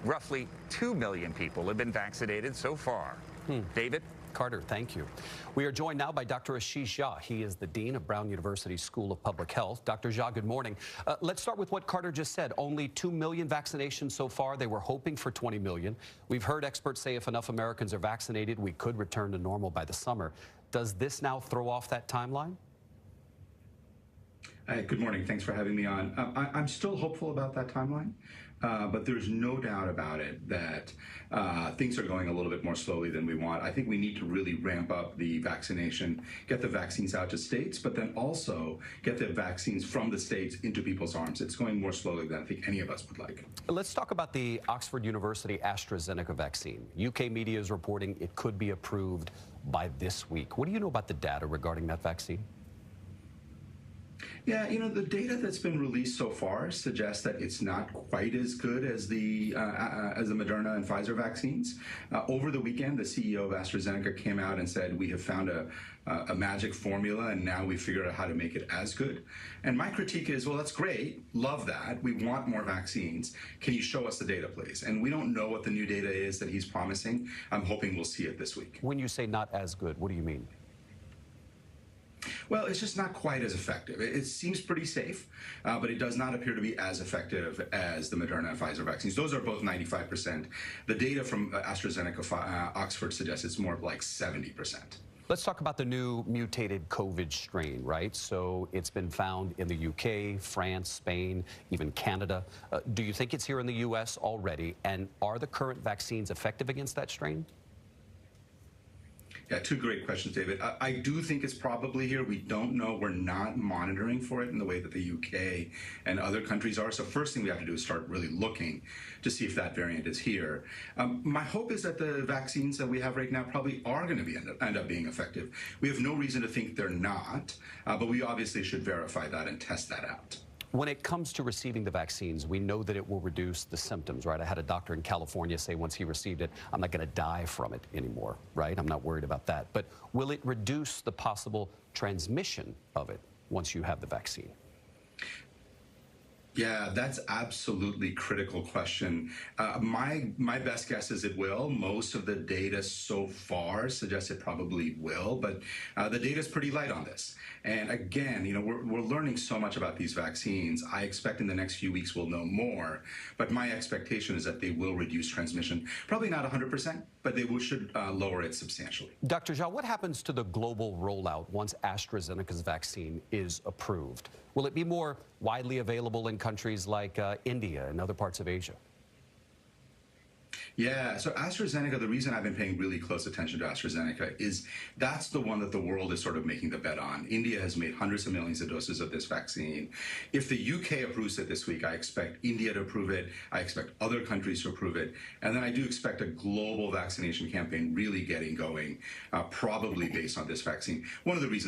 roughly 2 million people have been vaccinated so far. David? Carter, thank you. We are joined now by Dr. Ashish Jha. He is the Dean of Brown University School of Public Health. Dr. Jha, good morning. Let's start with what Carter just said. Only 2 million vaccinations so far. They were hoping for 20 million. We've heard experts say if enough Americans are vaccinated, we could return to normal by the summer. Does this now throw off that timeline? Good morning. Thanks for having me on. I'm still hopeful about that timeline, but there's no doubt about it that things are going a little bit more slowly than we want. I think we need to really ramp up the vaccination, get the vaccines out to states, but then also get the vaccines from the states into people's arms. It's going more slowly than I think any of us would like. Let's talk about the Oxford University AstraZeneca vaccine. UK media is reporting it could be approved by this week. What do you know about the data regarding that vaccine? Yeah, the data that's been released so far suggests that it's not quite as good as the Moderna and Pfizer vaccines. Over the weekend, the CEO of AstraZeneca came out and said, we have found a magic formula, and now we figured out how to make it as good. And my critique is, well, that's great. Love that. We want more vaccines. Can you show us the data, please? And we don't know what the new data is that he's promising. I'm hoping we'll see it this week. When you say not as good, what do you mean? Well, it's just not quite as effective. It seems pretty safe, but it does not appear to be as effective as the Moderna and Pfizer vaccines. Those are both 95%. The data from AstraZeneca Oxford suggests it's more like 70%. Let's talk about the new mutated COVID strain, right? So it's been found in the UK, France, Spain, even Canada. Do you think it's here in the U.S. already? And are the current vaccines effective against that strain? Yeah, two great questions, David. I do think it's probably here. We don't know. We're not monitoring for it in the way that the UK and other countries are. So first thing we have to do is start really looking to see if that variant is here. My hope is that the vaccines that we have right now probably are going to end up being effective. We have no reason to think they're not, but we obviously should verify that and test that out. When it comes to receiving the vaccines, we know that it will reduce the symptoms, right? I had a doctor in California say once he received it, I'm not going to die from it anymore, right? I'm not worried about that. But will it reduce the possible transmission of it once you have the vaccine? Yeah, that's absolutely critical question. My best guess is it will. Most of the data so far suggests it probably will, but the data is pretty light on this. And again, we're learning so much about these vaccines. I expect in the next few weeks we'll know more, but my expectation is that they will reduce transmission. Probably not 100%, but they should lower it substantially. Dr. Jha, what happens to the global rollout once AstraZeneca's vaccine is approved? Will it be more widely available in countries like India and other parts of Asia? Yeah, so AstraZeneca, the reason I've been paying really close attention to AstraZeneca is that's the one that the world is sort of making the bet on. India has made hundreds of millions of doses of this vaccine. If the UK approves it this week, I expect India to approve it. I expect other countries to approve it. And then I do expect a global vaccination campaign really getting going, probably based on this vaccine. One of the reasons